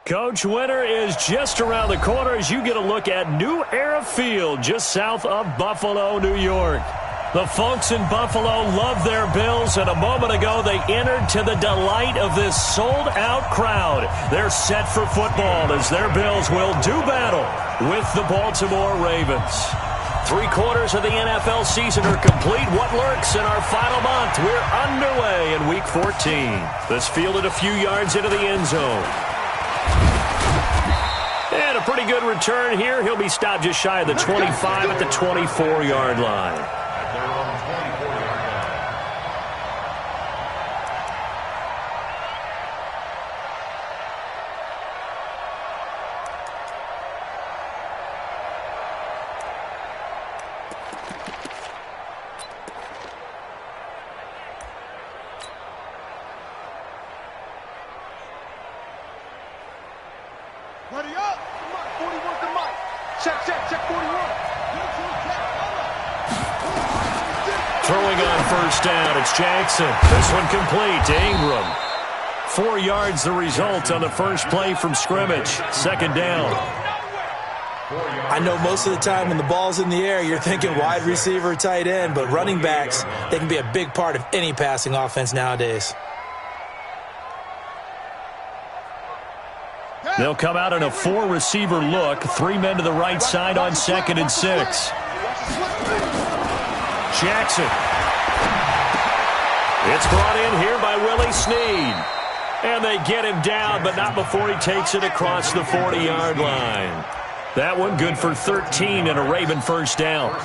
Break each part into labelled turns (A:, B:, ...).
A: Coach, winter is just around the corner as you get a look at New Era Field just south of Buffalo, New York. The folks in Buffalo love their Bills, and a moment ago they entered to the delight of this sold-out crowd. They're set for football as their Bills will do battle with the Baltimore Ravens. 3/4 of the NFL season are complete. What lurks in our final month? We're underway in Week 14. This fielded a few yards into the end zone. And a pretty good return here. He'll be stopped just shy of the 25 at the 24-yard line.
B: Ready up! 41 to Mike. Check 41.
A: Throwing on first down, it's Jackson. This one complete to Ingram. 4 yards the result on the first play from scrimmage. Second down.
C: I know most of the time when the ball's in the air, you're thinking wide receiver, tight end, but running backs, they can be a big part of any passing offense nowadays.
A: They'll come out in a 4-receiver look. 3 men to the right side on 2nd and 6. Jackson. It's brought in here by Willie Snead. And they get him down, but not before he takes it across the 40-yard line. That one good for 13 and a Raven first down.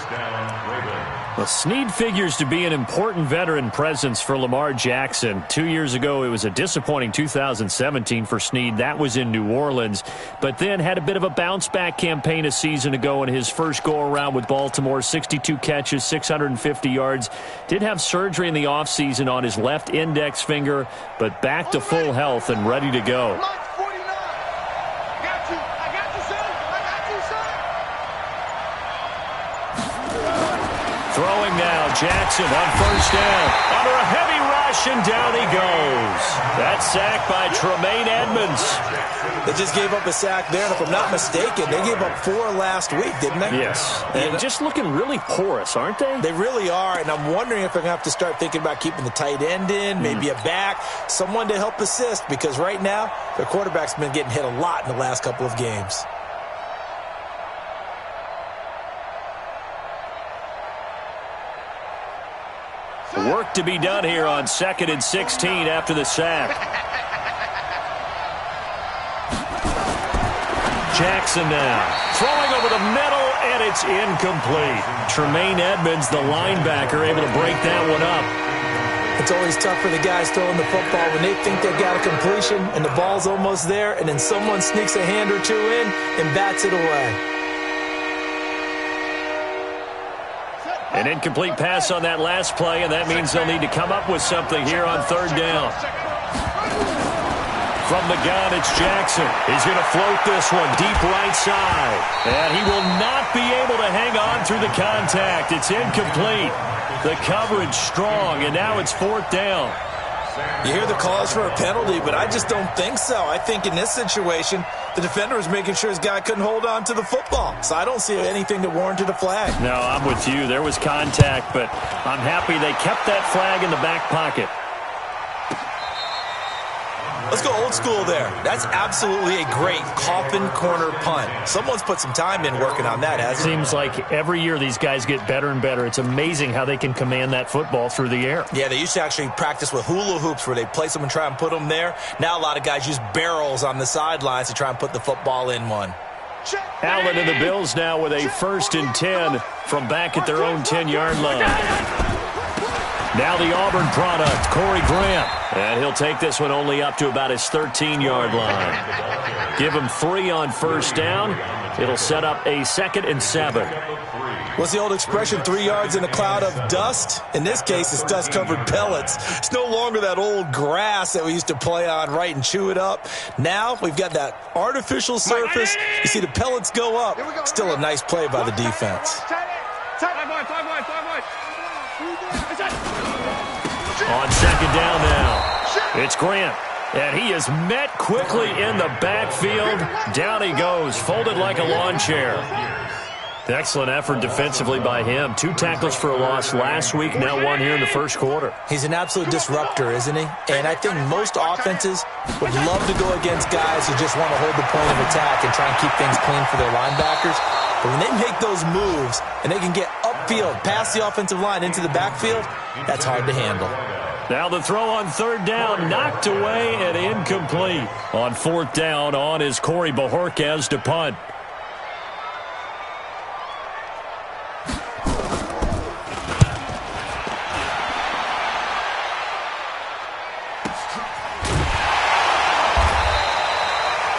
A: Well, Snead figures to be an important veteran presence for Lamar Jackson. 2 years ago, it was a disappointing 2017 for Snead. That was in New Orleans, but then had a bit of a bounce-back campaign a season ago in his first go-around with Baltimore. 62 catches, 650 yards. Did have surgery in the offseason on his left index finger, but back to full health and ready to go. Throwing now, Jackson on first down. Under a heavy rush, and down he goes. That's sacked by Tremaine Edmonds.
C: They just gave up a sack there, and if I'm not mistaken, they gave up 4 last week, didn't they?
A: Yes. And just looking really porous, aren't they?
C: They really are, and I'm wondering if they're going to have to start thinking about keeping the tight end in, maybe a back, someone to help assist, because right now, their quarterback's been getting hit a lot in the last couple of games.
A: Work to be done here on 2nd and 16 after the sack. Jackson now. Throwing over the middle, and it's incomplete. Tremaine Edmonds, the linebacker, able to break that one up.
C: It's always tough for the guys throwing the football when they think they've got a completion and the ball's almost there, and then someone sneaks a hand or two in and bats it away.
A: An incomplete pass on that last play, and that means they'll need to come up with something here on 3rd down. From the gun, it's Jackson. He's going to float this one deep right side. And he will not be able to hang on through the contact. It's incomplete. The coverage strong, and now it's 4th down.
C: You hear the calls for a penalty, but I just don't think so. I think in this situation, the defender was making sure his guy couldn't hold on to the football. So I don't see anything that warranted a flag.
A: No, I'm with you. There was contact, but I'm happy they kept that flag in the back pocket.
C: Let's go old school there. That's absolutely a great coffin corner punt. Someone's put some time in working on that, hasn't it?
A: Seems like every year these guys get better and better. It's amazing how they can command that football through the air.
C: Yeah, they used to actually practice with hula hoops where they place them and try and put them there. Now a lot of guys use barrels on the sidelines to try and put the football in one.
A: Allen and the Bills now with a 1st and 10 from back at their own 10-yard line. Now the Auburn product, Corey Grant. And he'll take this one only up to about his 13-yard line. Give him 3 on first down. It'll set up a 2nd and 7.
C: What's the old expression, 3 yards in a cloud of dust? In this case, it's dust-covered pellets. It's no longer that old grass that we used to play on, right, and chew it up. Now we've got that artificial surface. You see the pellets go up. Still a nice play by the defense.
A: On 2nd down now, it's Grant. And he is met quickly in the backfield. Down he goes, folded like a lawn chair. Excellent effort defensively by him. 2 tackles for a loss last week, now 1 here in the first quarter.
C: He's an absolute disruptor, isn't he? And I think most offenses would love to go against guys who just want to hold the point of attack and try and keep things clean for their linebackers. But when they make those moves and they can get upfield, past the offensive line into the backfield, that's hard to handle.
A: Now the throw on 3rd down, knocked away and incomplete. On 4th down, on is Corey Bojorquez to punt.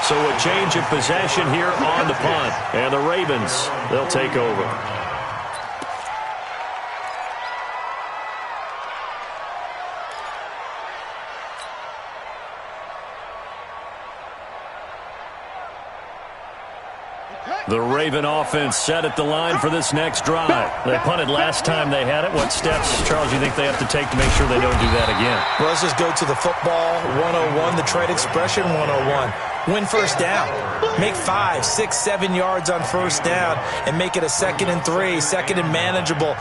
A: So a change of possession here on the punt. And the Ravens, they'll take over. The Raven offense set at the line for this next drive. They punted last time they had it. What steps, Charles, do you think they have to take to make sure they don't do that again?
C: Well, let's just go to the football 101, the trade expression 101. Win first down. Make 5, 6, 7 yards on first down and make it a 2nd and 3, 2nd and manageable.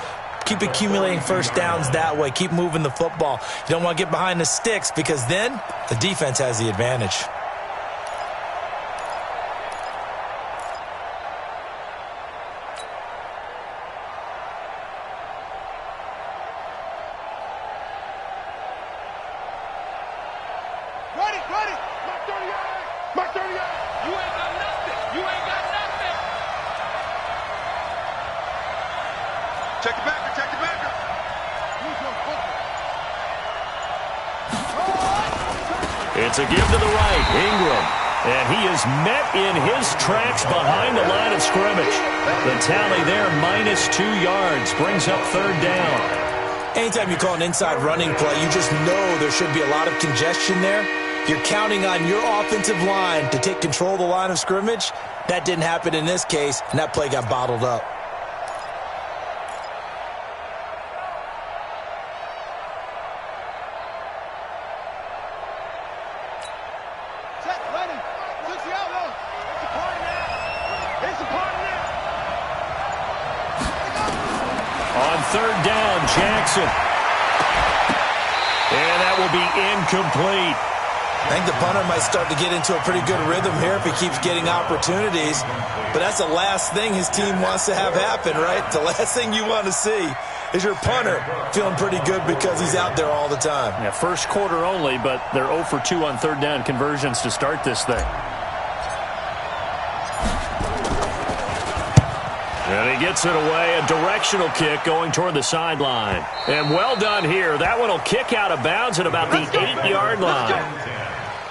C: Keep accumulating first downs that way. Keep moving the football. You don't want to get behind the sticks because then the defense has the advantage.
A: It's a give to the right, Ingram. And he is met in his tracks behind the line of scrimmage. The tally there, -2 yards, brings up 3rd down.
C: Anytime you call an inside running play, you just know there should be a lot of congestion there. You're counting on your offensive line to take control of the line of scrimmage. That didn't happen in this case, and that play got bottled up.
A: On 3rd down, Jackson. And that will be incomplete.
C: I think the punter might start to get into a pretty good rhythm here if he keeps getting opportunities. But that's the last thing his team wants to have happen, right? The last thing you want to see is your punter feeling pretty good because he's out there all the time.
A: Yeah, first quarter only, but they're 0 for 2 on 3rd down conversions to start this thing. And he gets it away, a directional kick going toward the sideline. And well done here. That one will kick out of bounds at about the 8-yard line.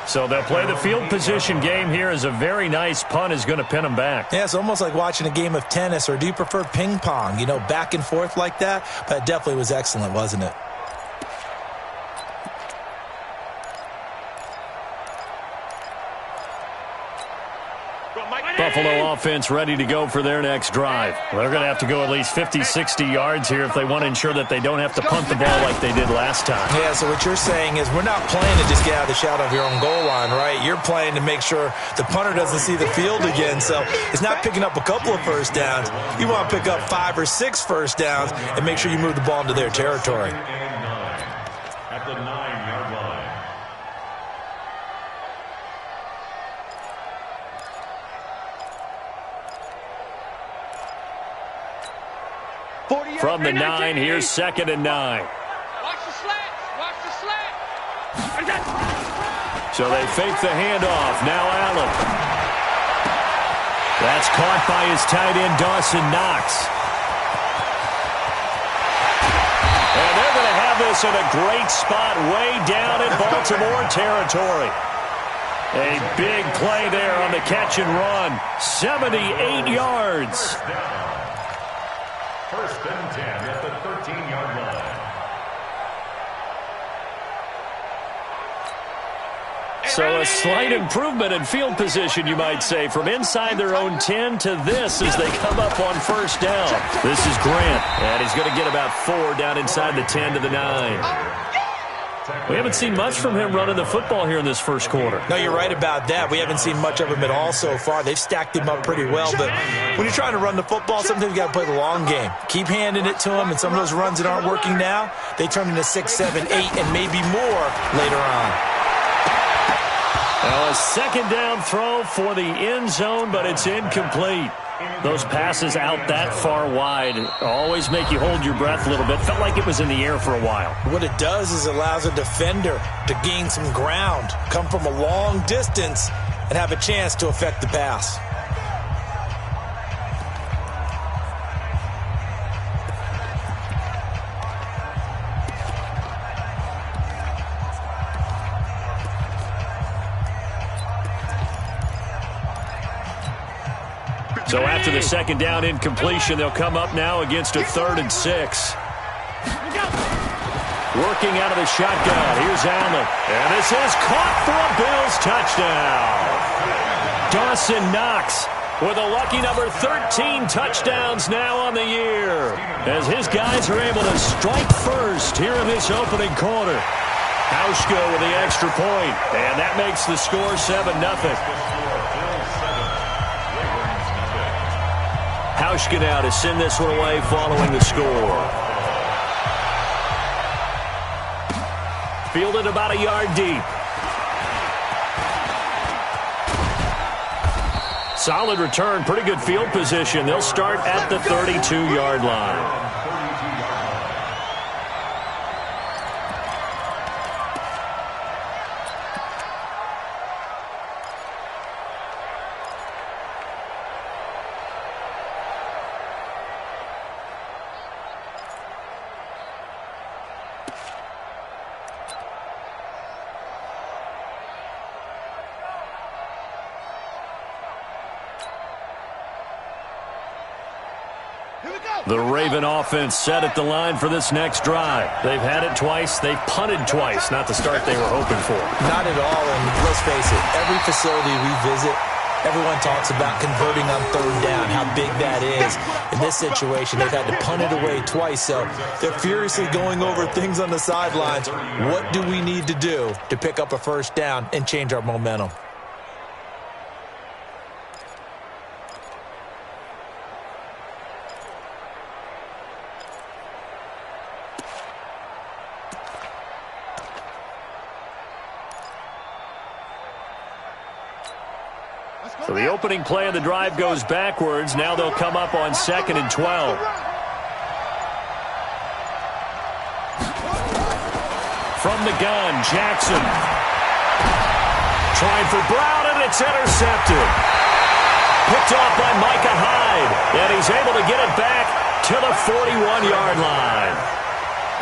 A: So they'll play the field position game here as a very nice punt is going to pin them back.
C: Yeah, it's almost like watching a game of tennis, or do you prefer ping pong? You know, back and forth like that? But it definitely was excellent, wasn't it?
A: Buffalo offense ready to go for their next drive. They're going to have to go at least 50, 60 yards here if they want to ensure that they don't have to punt the ball like they did last time.
C: Yeah, so what you're saying is we're not playing to just get out of the shadow of your own goal line, right? You're playing to make sure the punter doesn't see the field again. So it's not picking up a couple of first downs. You want to pick up 5 or 6 first downs and make sure you move the ball into their territory.
D: At the 9-yard line.
A: From the 9, here's 2nd and 9.
B: Watch the slant. Watch the slant.
A: So they fake the handoff. Now Allen. That's caught by his tight end, Dawson Knox. And they're going to have this in a great spot way down in Baltimore territory. A big play there on the catch and run. 78 yards.
D: First and 10 at the 13-yard line.
A: So a slight improvement in field position, you might say, from inside their own 10 to this as they come up on first down. This is Grant, and he's going to get about 4 down inside the 10 to the 9. We haven't seen much from him running the football here in this first quarter.
C: No, you're right about that. We haven't seen much of him at all so far. They've stacked him up pretty well, but when you're trying to run the football, sometimes you got to play the long game. Keep handing it to him, and some of those runs that aren't working now, they turn into 6, 7, 8, and maybe more later on.
A: Well, a second down throw for the end zone, but it's incomplete. Those passes out that far wide always make you hold your breath a little bit. Felt like it was in the air for a while.
C: What it does is it allows a defender to gain some ground, come from a long distance, and have a chance to affect the pass.
A: So after the second down incompletion, they'll come up now against a 3rd and 6. Working out of the shotgun. Here's Allen. And this is caught for a Bills touchdown. Dawson Knox with a lucky number 13 touchdowns now on the year, as his guys are able to strike first here in this opening quarter. Hauschka with the extra point, and that makes the score 7-0. Hauschka now to send this one away following the score. Fielded about a yard deep. Solid return, pretty good field position. They'll start at the 32-yard line. The Raven offense set at the line for this next drive. They've had it twice. They've punted twice. Not the start they were hoping for.
C: Not at all, and let's face it, every facility we visit, everyone talks about converting on 3rd down, how big that is. In this situation, they've had to punt it away twice, so they're furiously going over things on the sidelines. What do we need to do to pick up a 1st down and change our momentum?
A: So the opening play of the drive goes backwards. Now they'll come up on 2nd and 12. From the gun, Jackson. Trying for Brown, and it's intercepted. Picked off by Micah Hyde, and he's able to get it back to the 41-yard line.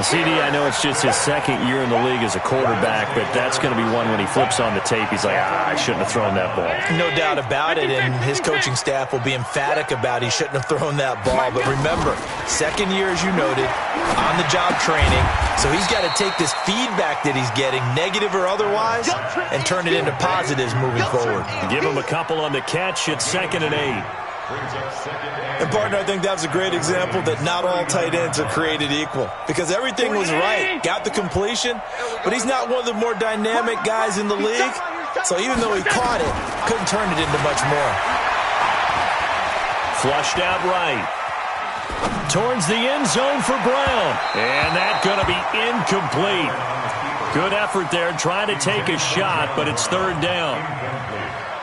A: CD, I know it's just his 2nd year in the league as a quarterback, but that's going to be one when he flips on the tape, he's like, I shouldn't have thrown that ball.
C: No doubt about it, and his coaching staff will be emphatic about he shouldn't have thrown that ball. But remember, 2nd year, as you noted, on-the-job training, so he's got to take this feedback that he's getting, negative or otherwise, and turn it into positives moving forward.
A: Give him a couple on the catch at 2nd and 8.
C: And, partner, I think that was a great example that not all tight ends are created equal, because everything was right. Got the completion, but he's not one of the more dynamic guys in the league. So even though he caught it, couldn't turn it into much more.
A: Flushed out right. Towards the end zone for Brown. And that's going to be incomplete. Good effort there, trying to take a shot, but it's 3rd down.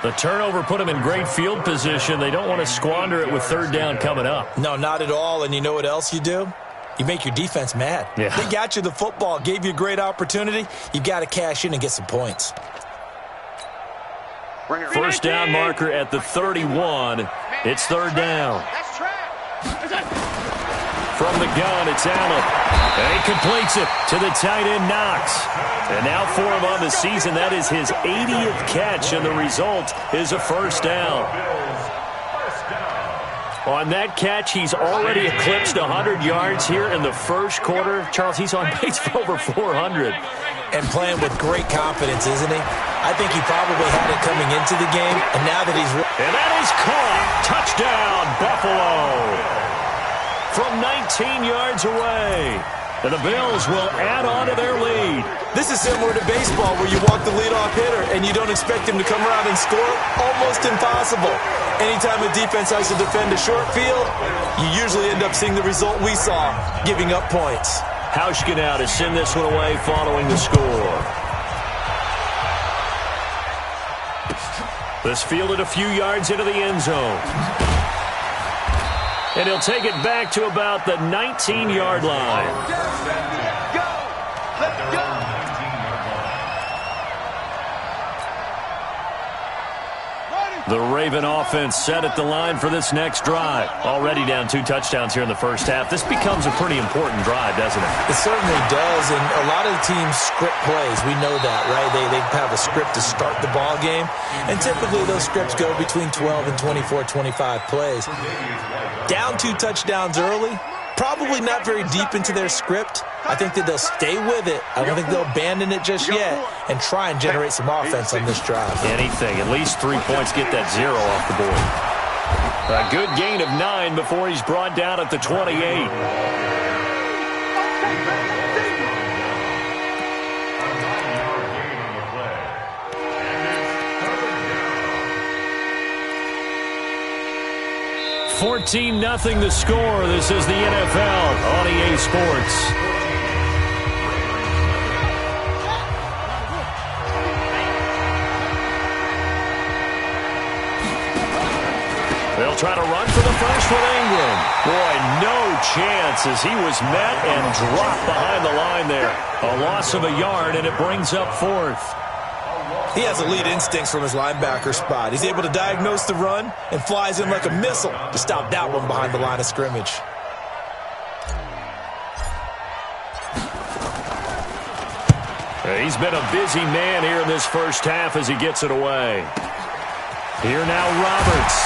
A: The turnover put them in great field position. They don't want to squander it with 3rd down coming up.
C: No, not at all. And you know what else you do? You make your defense mad.
A: Yeah.
C: They got you the football, gave you a great opportunity. You've got to cash in and get some points.
A: 1st down marker at the 31. It's 3rd down. From the gun, it's Allen. And he completes it to the tight end, Knox. And now for him on the season, that is his 80th catch, and the result is a 1st down. On that catch, he's already eclipsed 100 yards here in the first quarter. Charles, he's on pace for over 400.
C: And playing with great confidence, isn't he? I think he probably had it coming into the game, and now that he's...
A: And that is caught. Touchdown, Buffalo. From 19 yards away. And the Bills will add on to their lead.
C: This is similar to baseball where you walk the leadoff hitter and you don't expect him to come around and score. Almost impossible. Anytime a defense has to defend a short field, you usually end up seeing the result we saw, giving up points.
A: Hauschka now to send this one away following the score. This fielded a few yards into the end zone. And he'll take it back to about the 19-yard line.
B: Go! Let's go!
A: The Raven offense set at the line for this next drive. Already down 2 touchdowns here in the first half. This becomes a pretty important drive, doesn't it?
C: It certainly does, and a lot of the teams script plays. We know that, right? They have a script to start the ball game, and typically those scripts go between 12 and 24, 25 plays. Down 2 touchdowns early, probably not very deep into their script. I think that they'll stay with it. I don't think they'll abandon it just yet and try and generate some offense on this drive.
A: Anything. At least 3 points, get that 0 off the board. A good gain of 9 before he's brought down at the 28. 14-0 the score. This is the NFL on EA Sports. They'll try to run for the first with Ingram. Boy, no chance as he was met and dropped behind the line there. A loss of a yard, and it brings up 4th.
C: He has elite instincts from his linebacker spot. He's able to diagnose the run and flies in like a missile to stop that one behind the line of scrimmage.
A: He's been a busy man here in this first half as he gets it away. Here now Roberts.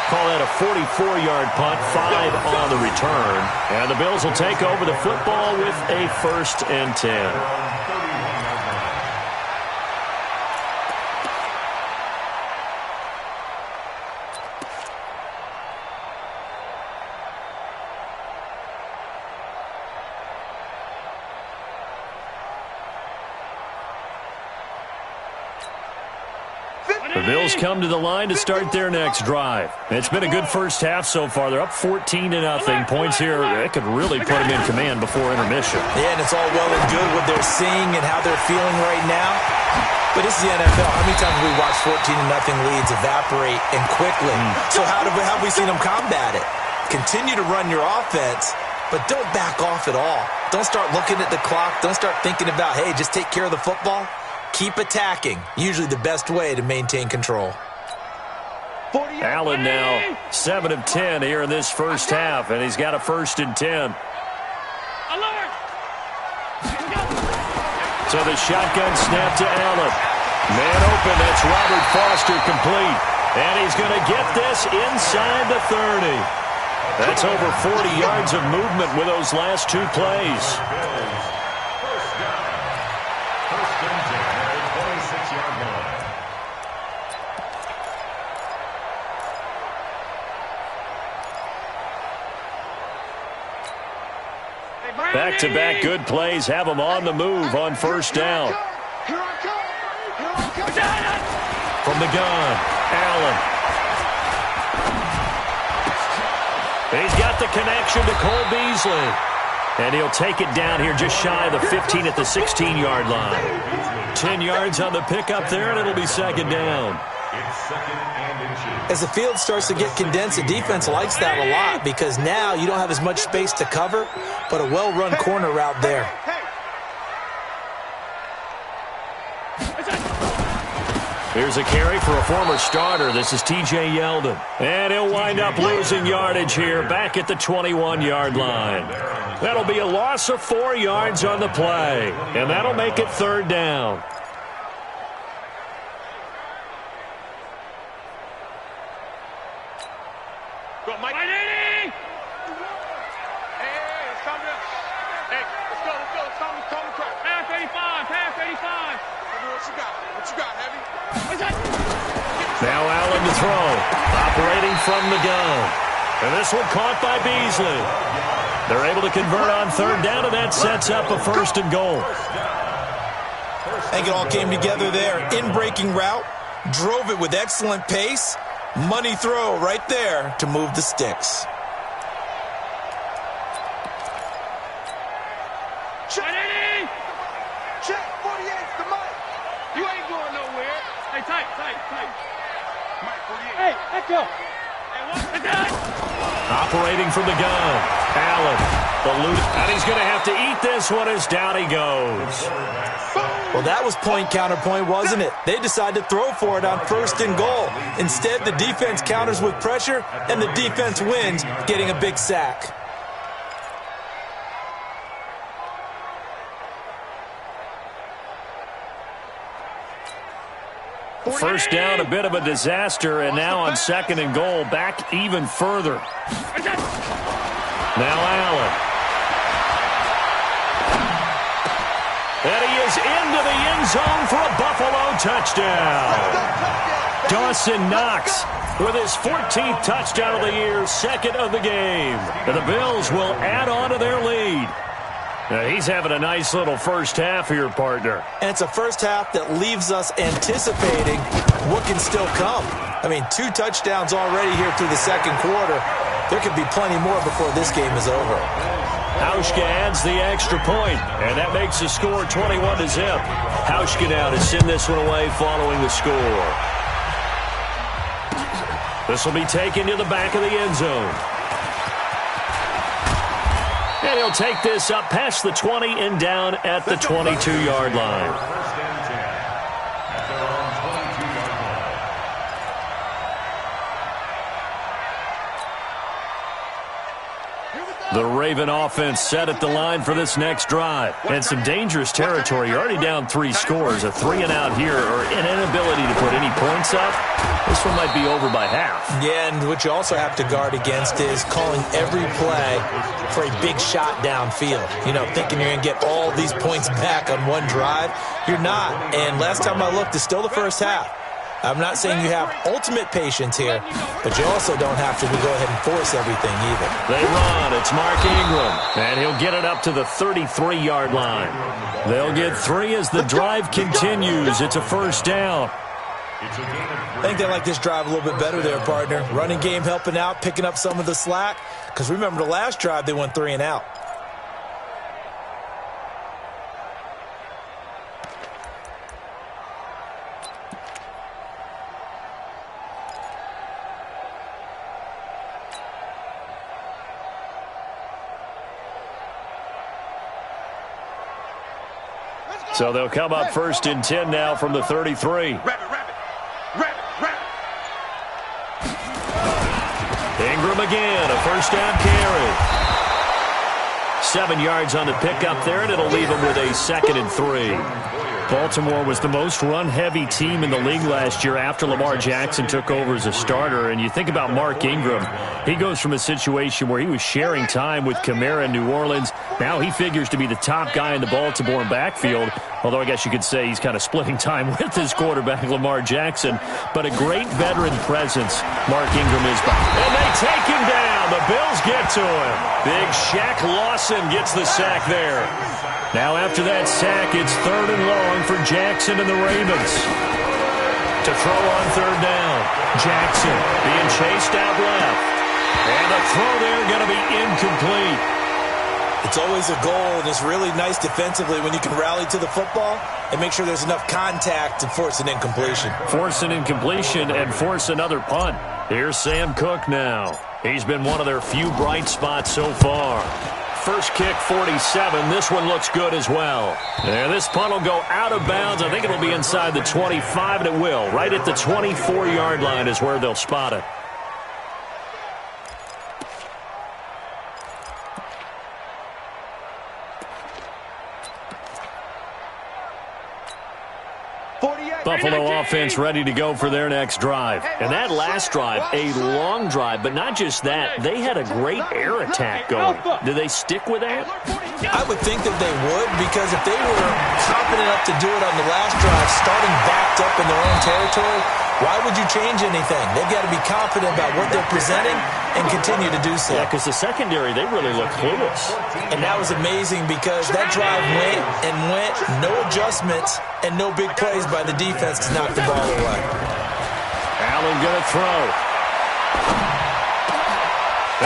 A: Call that a 44-yard punt, 5 on the return. And the Bills will take over the football with a 1st and 10. The Bills come to the line to start their next drive. It's been a good first half so far. They're up 14-0. Points here, it could really put them in command before intermission.
C: Yeah, and it's all well and good what they're seeing and how they're feeling right now. But this is the NFL. How many times have we watched 14-0 leads evaporate and quickly? So how have we seen them combat it? Continue to run your offense, but don't back off at all. Don't start looking at the clock. Don't start thinking about, hey, just take care of the football. Keep attacking. Usually the best way to maintain control.
A: Allen now 7 of 10 here in this first half, and he's got a 1st and 10. So the shotgun snap to Allen. Man open, that's Robert Foster complete. And he's going to get this inside the 30. That's over 40 yards of movement with those last 2 plays. Back-to-back good plays have them on the move on 1st down. From the gun, Allen. He's got the connection to Cole Beasley. And he'll take it down here just shy of the 15 at the 16-yard line. 10 yards on the pickup there, and it'll be 2nd down.
C: As the field starts to get condensed, the defense likes that a lot because now you don't have as much space to cover, but a well-run corner route there.
A: Here's a carry for a former starter. This is T.J. Yeldon. And he'll wind up losing yardage here back at the 21-yard line. That'll be a loss of 4 yards on the play, and that'll make it 3rd down. Now Allen to throw, operating from the gun. And this one caught by Beasley. They're able to convert on third down, and that sets up a first and goal.
C: I think it all came together there. In-breaking route, drove it with excellent pace. Money throw right there to move the sticks.
B: Check, 48's the mic. You ain't going nowhere. Hey, tight. Mike, 48. Hey, let go. Hey, what's the gun?
A: Operating from the gun. Allen, and he's going to have to eat this one as down he goes.
C: Well, that was point counterpoint, wasn't it? They decided to throw for it on first and goal. Instead, the defense counters with pressure, and the defense wins, getting a big sack.
A: First down, a bit of a disaster, and now on second and goal, back even further. Now Allen. And he is into the end zone for a Buffalo touchdown. Dawson Knox with his 14th touchdown of the year, second of the game. And the Bills will add on to their lead. Now, he's having a nice little first half here, partner.
C: And it's a first half that leaves us anticipating what can still come. I mean, 2 touchdowns already here through the second quarter. There could be plenty more before this game is over.
A: Hauschka adds the extra point, and that makes the score 21-0. Hauschka now to send this one away following the score. This will be taken to the back of the end zone. And he'll take this up past the 20 and down at the 22-yard line. The Raven offense set at the line for this next drive. And some dangerous territory. You're already down 3 scores. A 3-and-out here or an inability to put any points up. This one might be over by half. Yeah, and what you also have to guard against is calling every play for a big shot downfield. You know, thinking you're going to get all these points back on one drive. You're not. And last time I looked, it's still the first half. I'm not saying you have ultimate patience here, but you also don't have to go ahead and force everything either. They run. It's Mark Ingram, and he'll get it up to the 33-yard line. They'll get 3 as the drive continues. It's a first down. I think they like this drive a little bit better there, partner. Running game helping out, picking up some of the slack. Because remember the last drive, they went 3-and-out. So they'll come up first and 10 now from the 33. Ingram again, a first down carry. 7 yards on the pickup there, and it'll leave him with a 2nd and 3. Baltimore was the most run-heavy team in the league last year after Lamar Jackson took over as a starter. And you think about Mark Ingram, he goes from a situation where he was sharing time with Kamara in New Orleans. Now he figures to be the top guy in the Baltimore backfield, although I guess you could say he's kind of splitting time with his quarterback, Lamar Jackson. But a great veteran presence, Mark Ingram is back. And they take him down. The Bills get to him. Big Shaq Lawson gets the sack there. Now after that sack, it's 3rd and long for Jackson and the Ravens. To throw on 3rd down. Jackson being chased out left. And the throw there going to be incomplete. It's always a goal, and it's really nice defensively when you can rally to the football and make sure there's enough contact to force an incompletion. Force an incompletion and force another punt. Here's Sam Cook now. He's been one of their few bright spots so far. First kick, 47. This one looks good as well. And this punt will go out of bounds. I think it'll be inside the 25, and it will. Right at the 24-yard line is where they'll spot it. Buffalo offense ready to go for their next drive. And that last drive, a long drive, but not just that. They had a great air attack going. Do they stick with that? I would think that they would, because if they were confident enough to do it on the last drive, starting backed up in their own territory,
C: Why would you change anything? They've got to be confident about what they're presenting and continue to do so.
A: Yeah, because the secondary, they really look clueless.
C: And that was amazing because that drive went and went, no adjustments, and no big plays by the defense to knock the ball away.
A: Allen going to throw.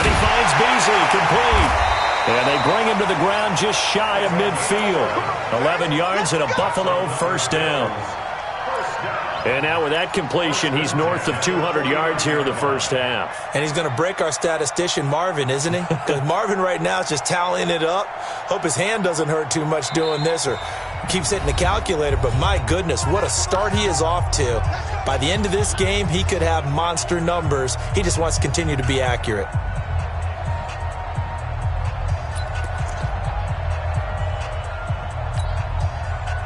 A: And he finds Beasley, complete. And they bring him to the ground just shy of midfield. 11 yards and a Buffalo first down. And now with that completion, he's north of 200 yards here in the first half.
C: And he's going to break our statistician, Marvin, isn't he? Because Marvin right now is just tallying it up. Hope his hand doesn't hurt too much doing this or keeps hitting the calculator. But my goodness, what a start he is off to. By the end of this game, he could have monster numbers. He just wants to continue to be accurate.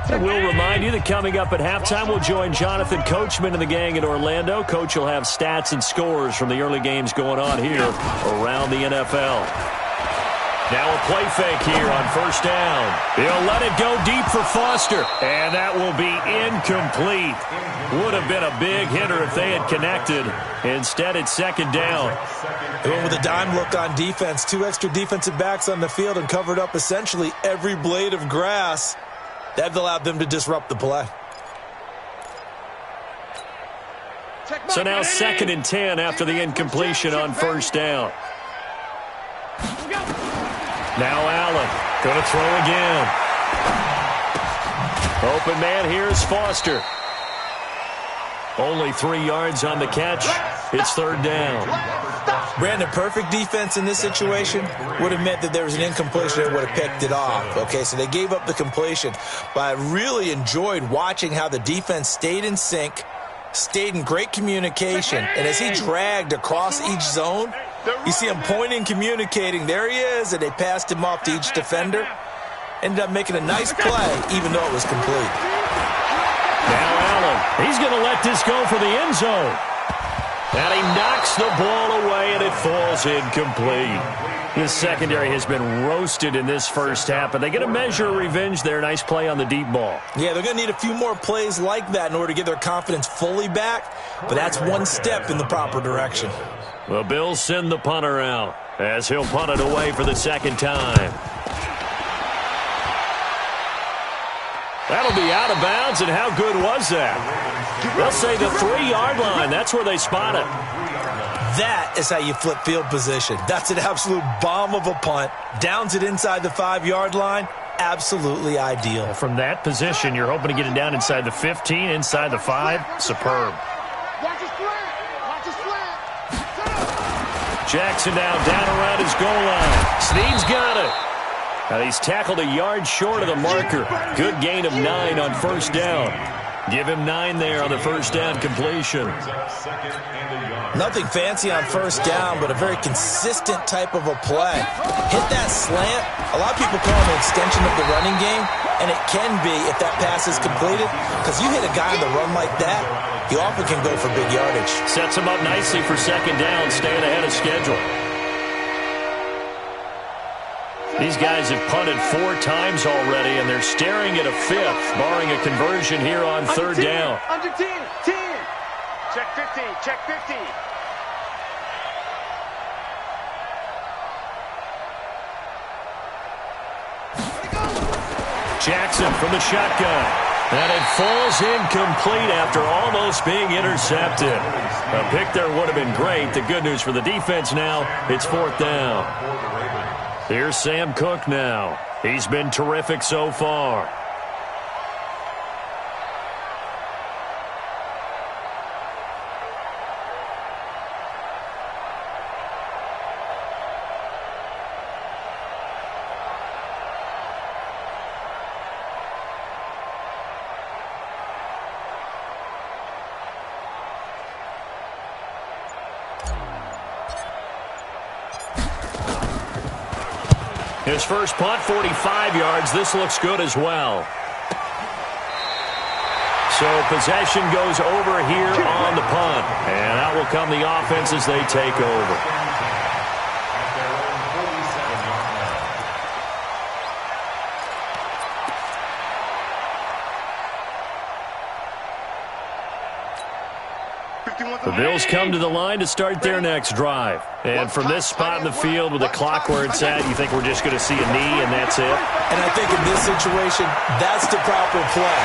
A: And we'll remind you that coming up at halftime, we'll join Jonathan Coachman and the gang in Orlando. Coach will have stats and scores from the early games going on here around the NFL. Now a play fake here on first down. He'll let it go deep for Foster. And that will be incomplete. Would have been a big hitter if they had connected. Instead, it's second down.
C: They went with a dime look on defense. 2 extra defensive backs on the field and covered up essentially every blade of grass. That allowed them to disrupt the play.
A: So now 2nd and 10 after the incompletion on first down. Now Allen going to throw again. Open man, here's Foster. Only 3 yards on the catch. It's third down.
C: Brandon, perfect defense in this situation would have meant that there was an incompletion and would have picked it off. Okay, so they gave up the completion. But I really enjoyed watching how the defense stayed in sync, stayed in great communication. And as he dragged across each zone, you see him pointing, communicating. There he is, and they passed him off to each defender. Ended up making a nice play, even though it was complete.
A: Now Allen, he's going to let this go for the end zone. And he knocks the ball away, and it falls incomplete. The secondary has been roasted in this first half, but they get a measure of revenge there. Nice play on the deep ball.
C: Yeah, they're going to need a few more plays like that in order to get their confidence fully back, but that's one step in the proper direction.
A: The Bills send the punter out as he'll punt it away for the second time. That'll be out of bounds, and how good was that? They'll say the 3-yard line. That's where they spot it.
C: That is how you flip field position. That's an absolute bomb of a punt. Downs it inside the 5-yard line. Absolutely ideal.
A: From that position, you're hoping to get it down inside the 15, inside the 5. Superb.
B: Watch his slant. Watch his slant.
A: Jackson now down around his goal line. Snead's got it. Now he's tackled a yard short of the marker. Good gain of 9 on first down. Give him 9 there on the first down completion.
C: Nothing fancy on first down, but a very consistent type of a play. Hit that slant. A lot of people call it an extension of the running game, and it can be if that pass is completed, because you hit a guy on the run like that, he often can go for big yardage.
A: Sets him up nicely for second down, staying ahead of schedule. These guys have punted 4 times already, and they're staring at a 5th, barring a conversion here on third down.
B: Under 10. 10. Check 15. Check 15.
A: Jackson from the shotgun. And it falls incomplete after almost being intercepted. A pick there would have been great. The good news for the defense now, it's 4th down. Here's Sam Cook now. He's been terrific so far. His first punt, 45 yards. This looks good as well. So possession goes over here on the punt. And out will come the offense as they take over. The Bills come to the line to start their next drive. And from this spot in the field with the clock where it's at, you think we're just going to see a knee and that's it?
C: And I think in this situation, that's the proper play.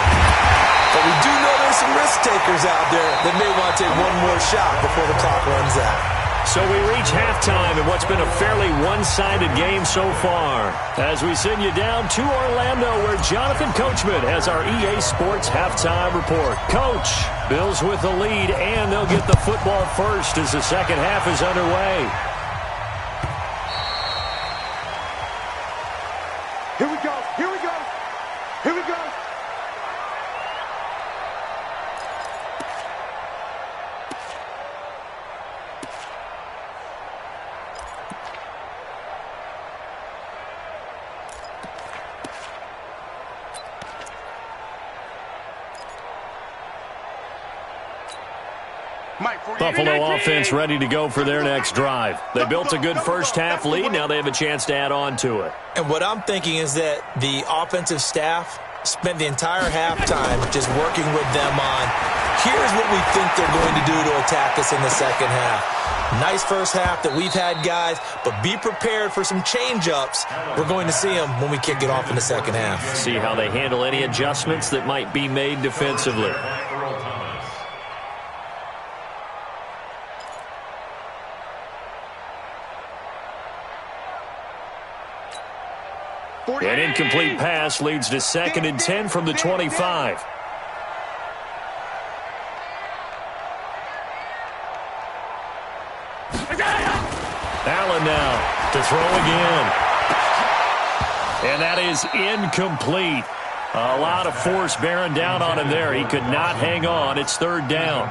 C: But we do know there's some risk takers out there that may want to take one more shot before the clock runs out.
A: So we reach halftime in what's been a fairly one-sided game so far. As we send you down to Orlando, where Jonathan Coachman has our EA Sports halftime report. Coach, Bills with the lead, and they'll get the football first as the second half is underway.
B: Here we go. Here we go. Here we go.
A: Buffalo offense ready to go for their next drive. They built a good first-half lead. Now they have a chance to add on to it.
C: And what I'm thinking is that the offensive staff spent the entire halftime just working with them on, here's what we think they're going to do to attack us in the second half. Nice first half that we've had, guys, but be prepared for some change-ups. We're going to see them when we kick it off in the second half.
A: See how they handle any adjustments that might be made defensively. An incomplete pass leads to 2nd and 10 from the 25. Allen now to throw again. And that is incomplete. A lot of force bearing down on him there. He could not hang on. It's 3rd down.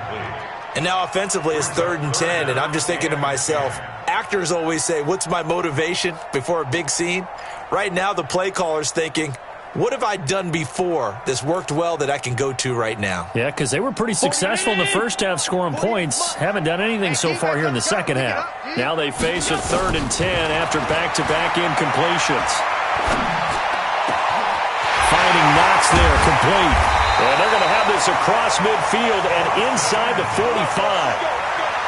C: And now offensively it's 3rd and 10, and I'm just thinking to myself, actors always say, what's my motivation before a big scene? Right now the play caller's thinking, what have I done before that's worked well that I can go to right now?
A: Yeah, because they were pretty successful in the first half scoring points. Haven't done anything so far here in the second half. Now they face a 3rd and 10 after back-to-back incompletions. Finding Knox there, complete. And they're going to have this across midfield and inside the 45.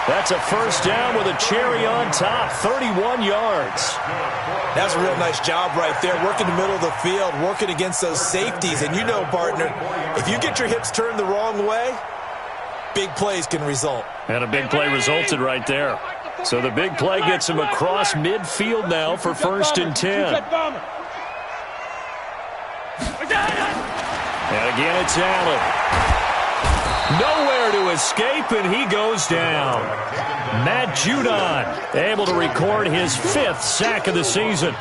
A: That's a first down with a cherry on top, 31 yards.
C: That's a real nice job right there, working the middle of the field, working against those safeties. And you know, partner, if you get your hips turned the wrong way, big plays can result.
A: And a big play resulted right there. So the big play gets him across midfield now for 1st and 10. And again, it's Allen. Nowhere to escape, and he goes down. Matt Judon able to record his 5th sack of the season.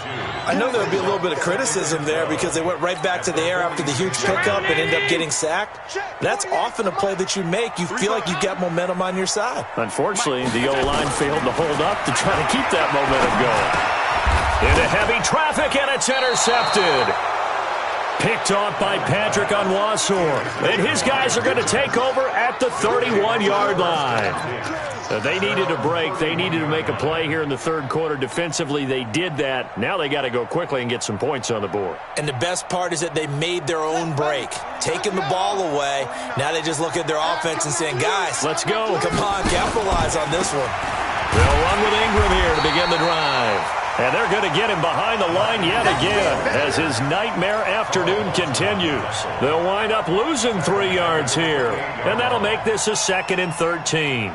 C: I know there would be a little bit of criticism there because they went right back to the air after the huge pickup and ended up getting sacked. That's often a play that you make. You feel like you've got momentum on your side.
A: Unfortunately, the O-line failed to hold up to try to keep that momentum going. Into heavy traffic, and it's intercepted. Picked off by Patrick Onwuasor. And his guys are going to take over at the 31-yard line. They needed a break. They needed to make a play here in the 3rd quarter. Defensively, they did that. Now they got to go quickly and get some points on the board.
C: And the best part is that they made their own break. Taking the ball away. Now they just look at their offense and saying, guys,
A: let's go.
C: Come on, capitalize on this one.
A: They'll run with Ingram here to begin the drive. And they're going to get him behind the line yet again as his nightmare afternoon continues. They'll wind up losing 3 yards here. And that'll make this a 2nd and 13.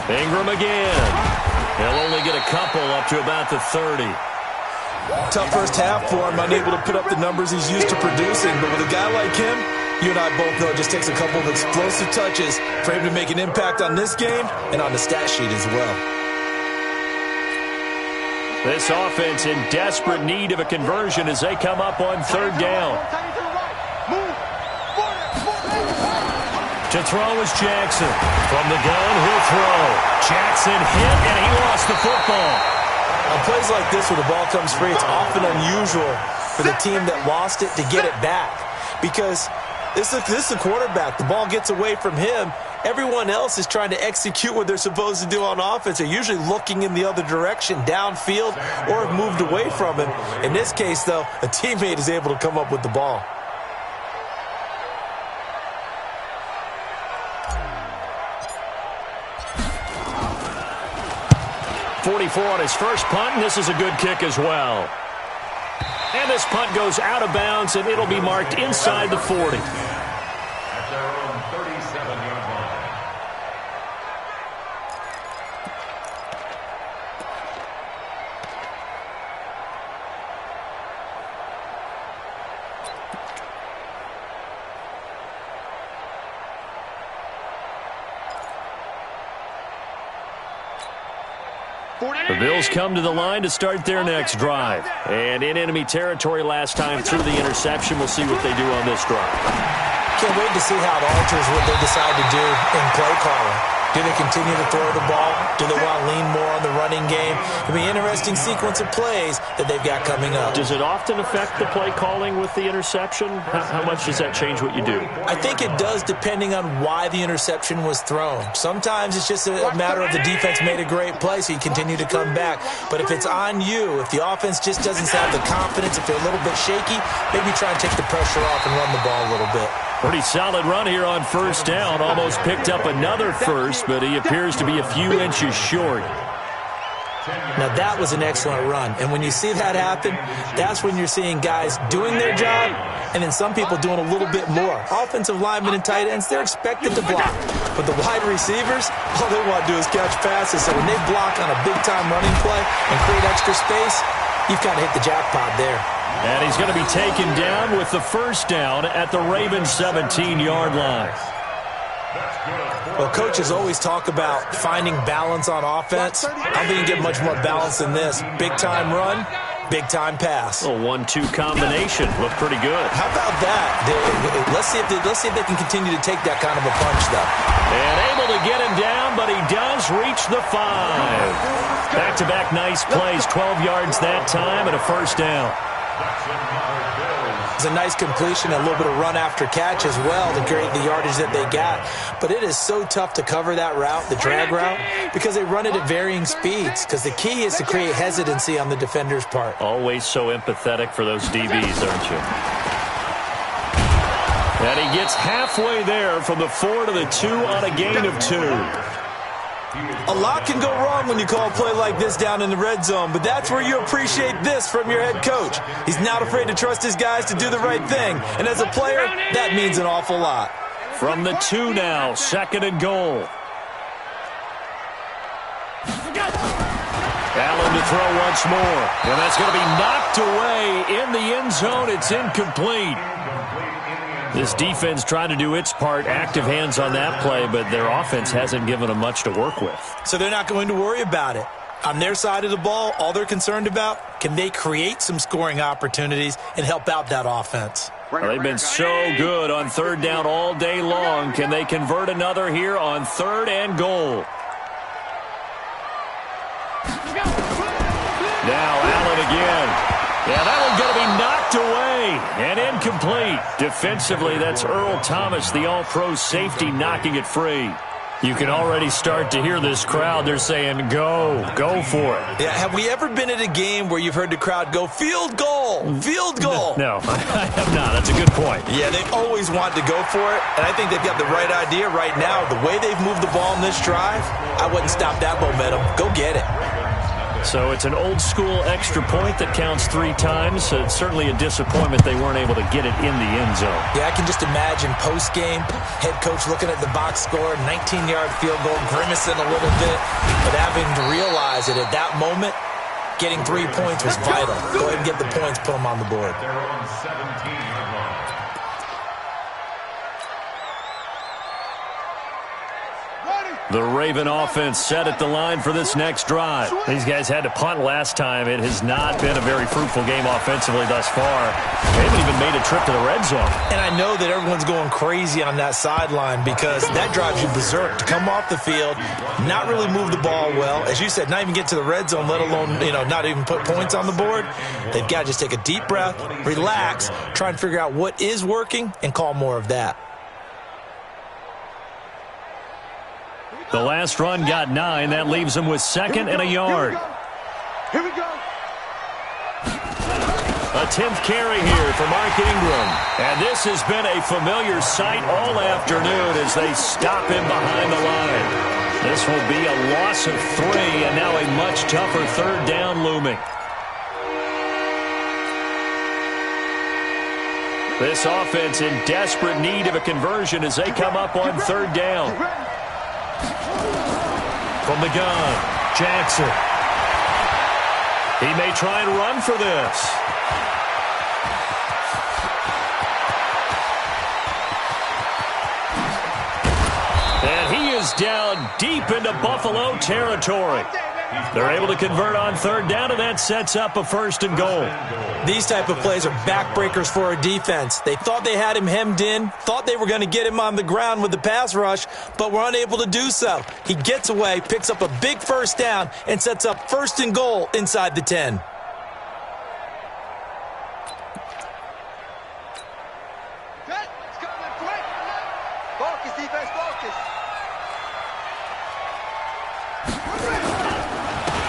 A: Ingram again. He'll only get a couple up to about the 30.
C: Tough first half for him, unable to put up the numbers he's used to producing. But with a guy like him, you and I both know it just takes a couple of explosive touches for him to make an impact on this game and on the stat sheet as well.
A: This offense in desperate need of a conversion as they come up on 3rd down. To throw is Jackson. From the gun, he'll throw. Jackson hit, and he lost the football.
C: On plays like this where the ball comes free, it's often unusual for the team that lost it to get it back. Because this is the quarterback. The ball gets away from him. Everyone else is trying to execute what they're supposed to do on offense. They're usually looking in the other direction, downfield, or have moved away from him. In this case, though, a teammate is able to come up with the ball.
A: 44 on his first punt, and this is a good kick as well. And this punt goes out of bounds, and it'll be marked inside the 40.
D: At their own 37-yard line.
A: The Bills come to the line to start their next drive. And in enemy territory last time through the interception. We'll see what they do on this drive.
C: Can't wait to see how it alters what they decide to do in play calling. Do they continue to throw the ball? Do they want to lean more on the running game? It'll be an interesting sequence of plays that they've got coming up.
A: Does it often affect the play calling with the interception? How much does that change what you do?
C: I think it does depending on why the interception was thrown. Sometimes it's just a matter of the defense made a great play, so you continue to come back. But if it's on you, if the offense just doesn't have the confidence, if they're a little bit shaky, maybe try and take the pressure off and run the ball a little bit.
A: Pretty solid run here on first down. Almost picked up another first, but he appears to be a few inches short.
C: Now, that was an excellent run. And when you see that happen, that's when you're seeing guys doing their job and then some people doing a little bit more. Offensive linemen and tight ends, they're expected to block. But the wide receivers, all they want to do is catch passes. So when they block on a big-time running play and create extra space, you've got to hit the jackpot there.
A: And he's going to be taken down with the first down at the Ravens' 17-yard line.
C: Well, coaches always talk about finding balance on offense. I don't think you get much more balance than this. Big-time run, big-time pass.
A: A 1-2 combination. Looked pretty good.
C: How about that? Let's see if they can continue to take that kind of a punch, though.
A: And able to get him down, but he does reach the 5. Back-to-back nice plays. 12 yards that time and a first down.
C: It's a nice completion, a little bit of run after catch as well to create the yardage that they got. But it is so tough to cover that route, the drag route, because they run it at varying speeds. Because the key is to create hesitancy on the defender's part.
A: Always so empathetic for those DBs, aren't you? And he gets halfway there from the 4 to the 2 on a gain of 2.
C: A lot can go wrong when you call a play like this down in the red zone, but that's where you appreciate this from your head coach. He's not afraid to trust his guys to do the right thing, and as a player, that means an awful lot.
A: From the 2 now, second and goal. Allen to throw once more, and that's going to be knocked away in the end zone. It's incomplete. This defense trying to do its part, active hands on that play, but their offense hasn't given them much to work with.
C: So they're not going to worry about it. On their side of the ball, all they're concerned about, can they create some scoring opportunities and help out that offense?
A: Well, they've been so good on third down all day long. Can they convert another here on third and goal? Now Allen again. Yeah, that one's going to be knocked away and incomplete. Defensively, that's Earl Thomas, the all-pro safety, knocking it free. You can already start to hear this crowd. They're saying, go for it.
C: Yeah, have we ever been at a game where you've heard the crowd go, field goal, field goal?
A: No, I have not. That's a good point.
C: Yeah, they always want to go for it, and I think they've got the right idea right now. The way they've moved the ball in this drive, I wouldn't stop that momentum. Go get it.
A: So it's an old-school extra point that counts 3 times. So it's certainly a disappointment they weren't able to get it in the end zone.
C: Yeah, I can just imagine post-game, head coach looking at the box score, 19-yard field goal, grimacing a little bit, but having to realize that at that moment, getting 3 points was vital. Go ahead and get the points, put them on the board.
D: Their own 17-yard line.
B: Ready.
A: The Raven offense set at the line for this next drive. These guys had to punt last time. It has not been a very fruitful game offensively thus far. They haven't even made a trip to the red zone. And
C: I know that everyone's going crazy on that sideline because that drives you berserk to come off the field, not really move the ball well. As you said, not even get to the red zone, let alone, not even put points on the board. They've got to just take a deep breath, relax, try and figure out what is working, and call more of that.
A: The last run got 9. That leaves them with 2nd and a yard.
B: Here we go.
A: A 10th carry here for Mark Ingram. And this has been a familiar sight all afternoon as they stop him behind the line. This will be a loss of 3 and now a much tougher 3rd down looming. This offense in desperate need of a conversion as they come up on 3rd down. From the gun, Jackson. He may try and run for this. And he is down deep into Buffalo territory. They're able to convert on 3rd down, and that sets up a 1st and goal.
C: These type of plays are backbreakers for a defense. They thought they had him hemmed in, thought they were going to get him on the ground with the pass rush, but were unable to do so. He gets away, picks up a big 1st down, and sets up 1st and goal inside the 10.
B: Focus, defense, focus.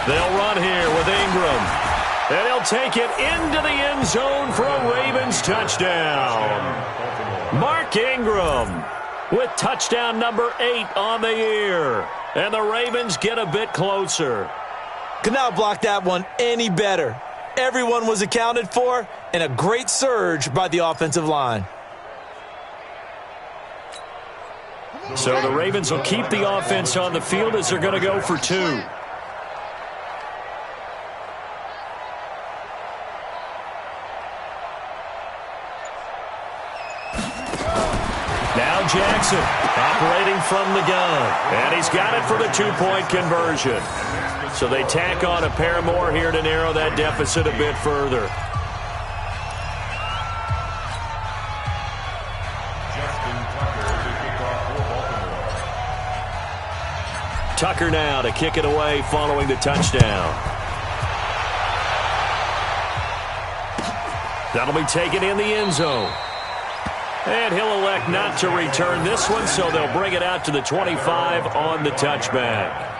A: They'll run here with Ingram. And he'll take it into the end zone for a Ravens touchdown. Mark Ingram with touchdown number 8 on the year. And the Ravens get a bit closer.
C: Could not block that one any better. Everyone was accounted for, and a great surge by the offensive line.
A: So the Ravens will keep the offense on the field as they're going to go for 2. Now Jackson operating from the gun. And he's got it for the 2-point conversion. So they tack on a pair more here to narrow that deficit a bit further. Tucker now to kick it away following the touchdown. That'll be taken in the end zone. And he'll elect not to return this one, so they'll bring it out to the 25 on the touchback.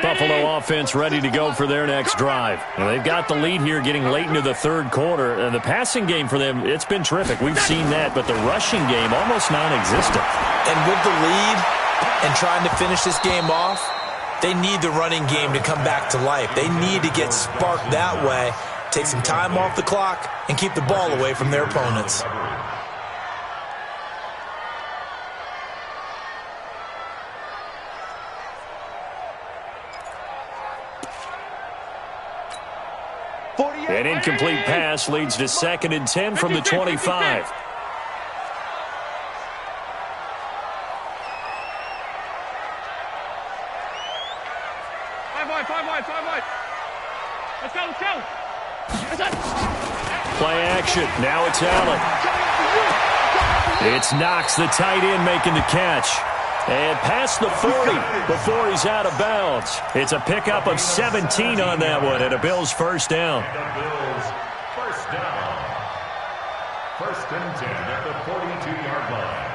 A: Buffalo offense ready to go for their next drive. Well, they've got the lead here getting late into the 3rd quarter. And the passing game for them, it's been terrific. We've seen that, but the rushing game almost non-existent.
C: And with the lead and trying to finish this game off, they need the running game to come back to life. They need to get sparked that way, take some time off the clock, and keep the ball away from their opponents.
A: An incomplete pass leads to 2nd and 10 from the 25. Play action. Now it's Allen. It's Knox, the tight end, making the catch. And past the 40 before he's out of bounds. It's a pickup of 17 on that one and a Bills 1st down.
D: Bills 1st down. 1st and 10 at the 42-yard line.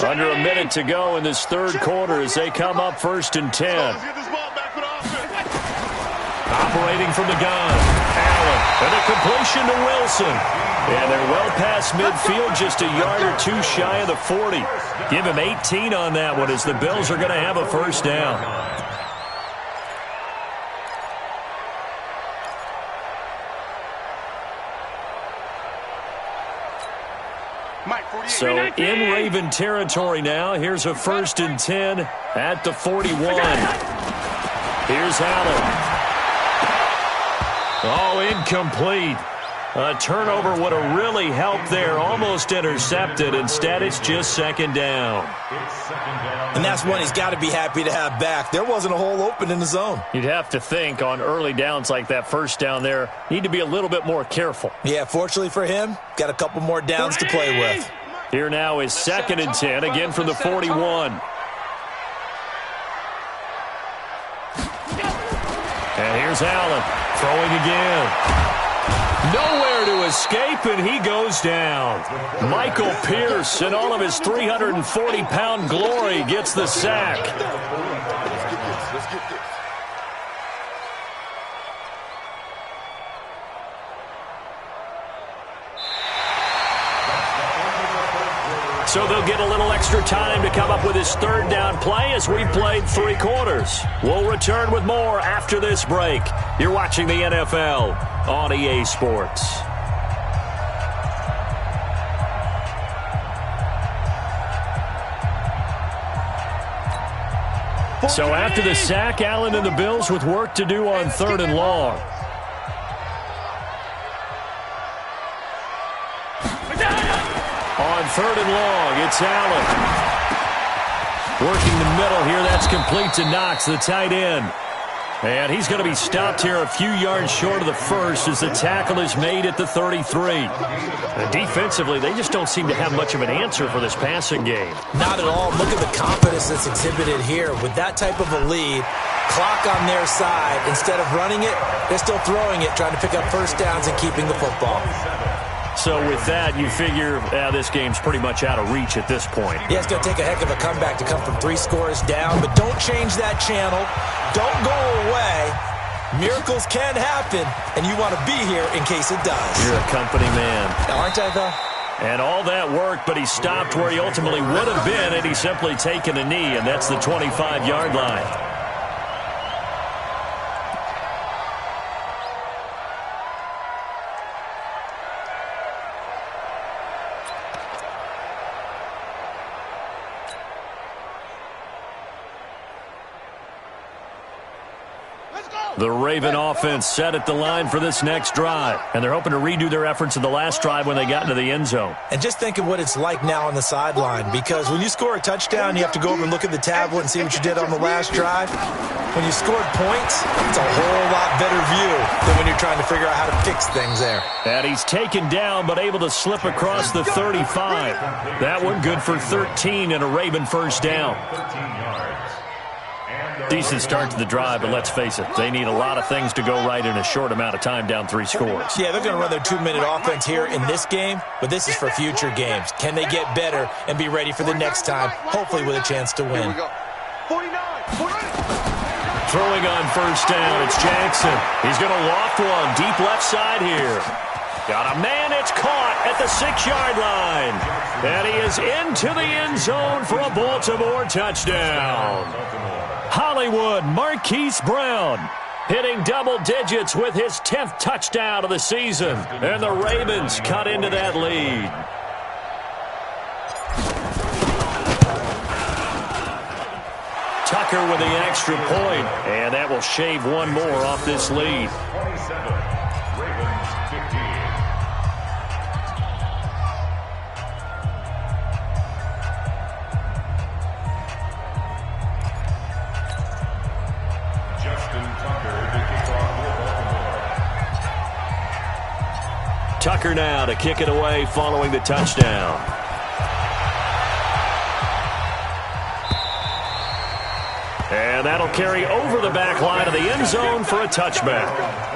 A: Under a minute to go in this 3rd quarter as they come up 1st and 10. Operating from the gun. Allen. And a completion to Wilson. And they're well past midfield, just a yard or 2 shy of the 40. Give him 18 on that one as the Bills are going to have a 1st down. So in Raven territory now. Here's a 1st and 10 at the 41. Here's Allen. Oh, incomplete. A turnover would have really helped there. Almost intercepted. Instead, it's just 2nd down.
C: And that's one he's got to be happy to have back. There wasn't a hole open in the zone.
A: You'd have to think on early downs like that 1st down there, need to be a little bit more careful.
C: Yeah, fortunately for him, got a couple more downs to play with.
A: Here now is 2nd and 10, again from the 41. And here's Allen, throwing again. Nowhere to escape, and he goes down. Michael Pierce, in all of his 340-pound glory, gets the sack.
B: Let's get this.
A: So they'll get a little extra time to come up with his 3rd down play as we've played 3 quarters. We'll return with more after this break. You're watching the NFL on EA Sports. So after the sack, Allen and the Bills with work to do on 3rd and long. On 3rd and long, it's Allen. Working the middle here, that's complete to Knox, the tight end. And he's going to be stopped here a few yards short of the 1st as the tackle is made at the 33. And defensively, they just don't seem to have much of an answer for this passing game.
C: Not at all. Look at the confidence that's exhibited here. With that type of a lead, clock on their side, instead of running it, they're still throwing it, trying to pick up 1st downs and keeping the football.
A: So with that, you figure this game's pretty much out of reach at this point.
C: Yeah, it's going to take a heck of a comeback to come from 3 scores down, but don't change that channel. Don't go away. Miracles can happen, and you want to be here in case it does.
A: You're a company man.
C: Aren't I, though?
A: And all that work, but he stopped where he ultimately would have been, and he's simply taken a knee, and that's the 25-yard line. The Raven offense set at the line for this next drive. And they're hoping to redo their efforts in the last drive when they got into the end zone.
C: And just think of what it's like now on the sideline, because when you score a touchdown, you have to go over and look at the tablet and see what you did on the last drive. When you scored points, it's a whole lot better view than when you're trying to figure out how to fix things there.
A: And he's taken down, but able to slip across the 35. That one good for 13 and a Raven 1st down. Decent start to the drive, but let's face it, they need a lot of things to go right in a short amount of time down 3 scores.
C: Yeah, they're going to run their 2-minute offense here in this game, but this is for future games. Can they get better and be ready for the next time, hopefully with a chance to win?
B: 49.
A: Throwing on 1st down, it's Jackson. He's going to loft one deep left side here. Got a man, it's caught at the 6-yard line. And he is into the end zone for a Baltimore touchdown. Hollywood Marquise Brown hitting double digits with his 10th touchdown of the season. And the Ravens cut into that lead. Tucker with the extra point, and that will shave one more off this lead.
D: 27, Ravens 15.
A: Tucker now to kick it away following the touchdown. And that'll carry over the back line of the end zone for a touchback.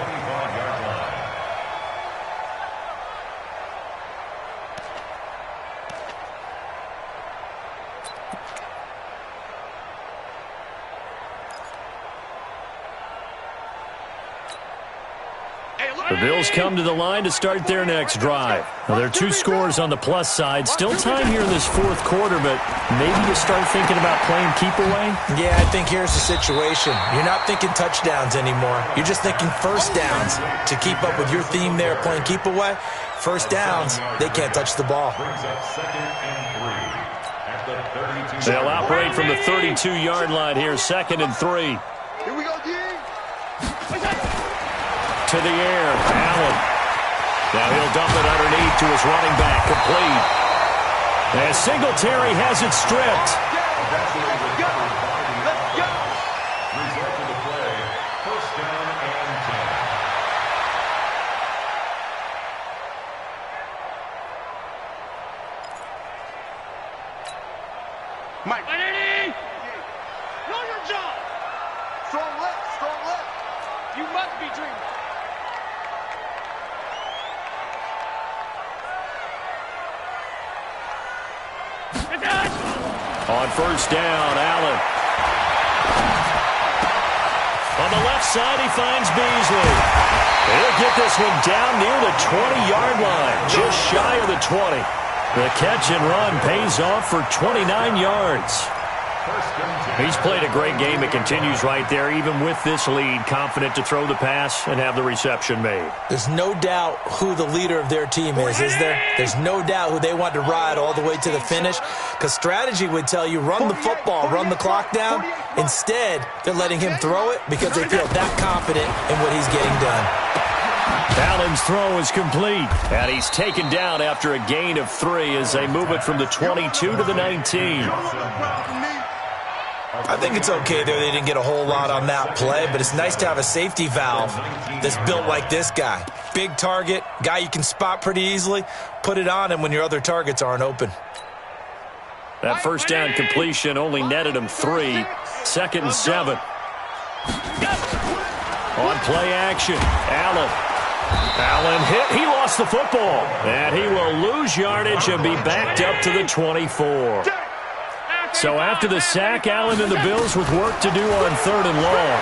A: The Bills come to the line to start their next drive. Now, there are 2 scores on the plus side. Still time here in this 4th quarter, but maybe you start thinking about playing keep away?
C: Yeah, I think here's the situation. You're not thinking touchdowns anymore. You're just thinking 1st downs to keep up with your theme there, playing keep away. first downs, they can't touch the ball.
A: They'll operate from the 32-yard line here, 2nd and 3.
B: Here we go, D.
A: To the air, Allen. Now he'll dump it underneath to his running back, complete. And Singletary has it stripped.
B: Let's go.
D: Result of the play, first down and 10.
B: Mike. Know your job. Strong left, strong left. You must be dreaming.
A: On first down, Allen. On the left side, he finds Beasley. He'll get this one down near the 20-yard line, just shy of the 20. The catch and run pays off for 29 yards. He's played a great game. It continues right there, even with this lead, confident to throw the pass and have the reception made.
C: There's no doubt who the leader of their team is there? There's no doubt who they want to ride all the way to the finish, because strategy would tell you run the football, run the clock down. Instead, they're letting him throw it because they feel that confident in what he's getting done.
A: Allen's throw is complete, and he's taken down after a gain of 3 as they move it from the 22 to the 19.
C: I think it's okay there. They didn't get a whole lot on that play, but it's nice to have a safety valve that's built like this guy. Big target, guy you can spot pretty easily. Put it on him when your other targets aren't open.
A: That first down completion only netted him 3. 2nd and 7. On play action, Allen. Allen hit. He lost the football, and he will lose yardage and be backed up to the 24. So after the sack, Allen and the Bills with work to do on 3rd and long.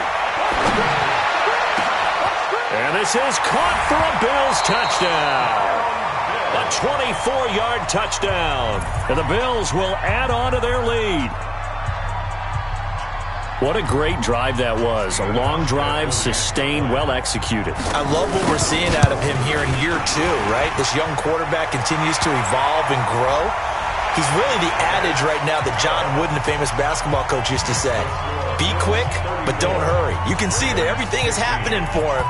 A: And this is caught for a Bills touchdown. A 24-yard touchdown. And the Bills will add on to their lead. What a great drive that was. A long drive, sustained, well executed.
C: I love what we're seeing out of him here in year 2, right? This young quarterback continues to evolve and grow. He's really the adage right now that John Wooden, the famous basketball coach, used to say. Be quick, but don't hurry. You can see that everything is happening for him,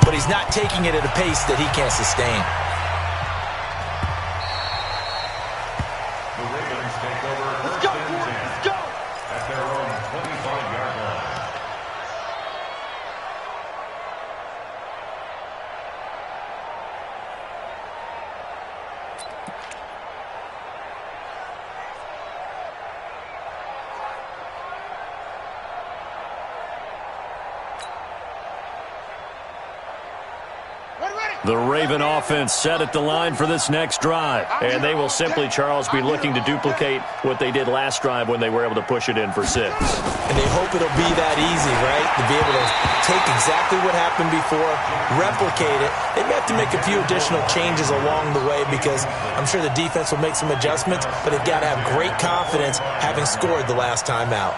C: but he's not taking it at a pace that he can't sustain.
D: The Ravens take over first and 10. Let's go. At their own 25-yard line.
A: The Raven offense set at the line for this next drive. And they will simply, Charles, be looking to duplicate what they did last drive when they were able to push it in for 6.
C: And they hope it'll be that easy, right? To be able to take exactly what happened before, replicate it. They may have to make a few additional changes along the way because I'm sure the defense will make some adjustments, but they've got to have great confidence having scored the last time out.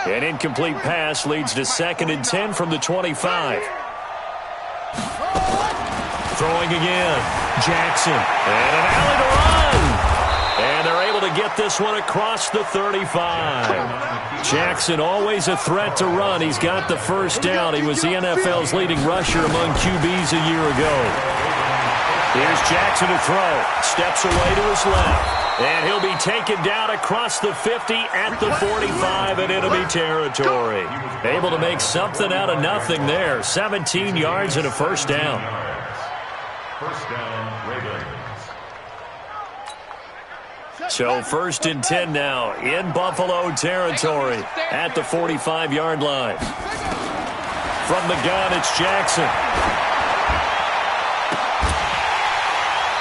A: An incomplete pass leads to 2nd and 10 from the 25. Throwing again. Jackson. And an alley to run. And they're able to get this one across the 35. Jackson always a threat to run. He's got the first down. He was the NFL's leading rusher among QBs a year ago. Here's Jackson to throw. Steps away to his left. And he'll be taken down across the 50 at the 45 in enemy territory. Able to make something out of nothing there. 17 yards and a first down.
D: First down, Ravens.
A: So 1st and 10 now in Buffalo territory at the 45-yard line. From the gun, it's Jackson.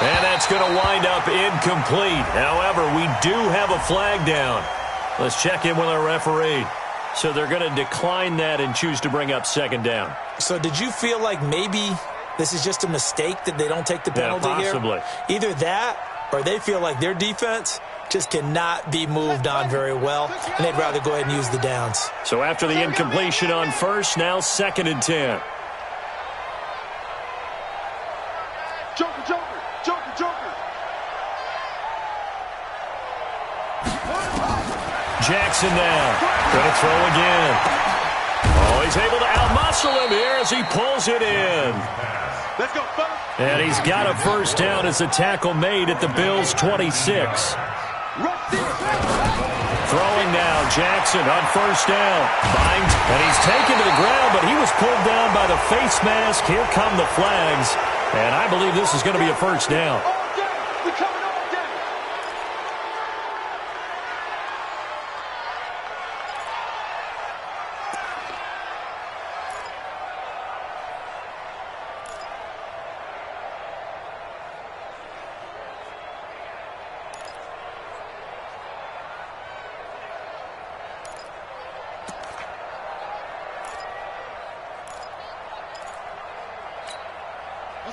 A: And that's going to wind up incomplete. However, we do have a flag down. Let's check in with our referee. So they're going to decline that and choose to bring up 2nd down.
C: So did you feel like maybe this is just a mistake that they don't take the penalty
A: possibly.
C: here? Either that or they feel like their defense just cannot be moved on very well, and they'd rather go ahead and use the downs.
A: So after the incompletion on first, now 2nd and 10.
B: Joker, Joker, Joker, Joker.
A: Jackson now. Gonna throw again. Oh, he's able to outmuscle him here as he pulls it in.
B: Let's go, fellas.
A: And he's got a first down as the tackle made at the Bills' 26. Throwing now, Jackson on first down. Binds, and he's taken to the ground, but he was pulled down by the face mask. Here come the flags, and I believe this is going to be a first down.
B: All day. We coming all day.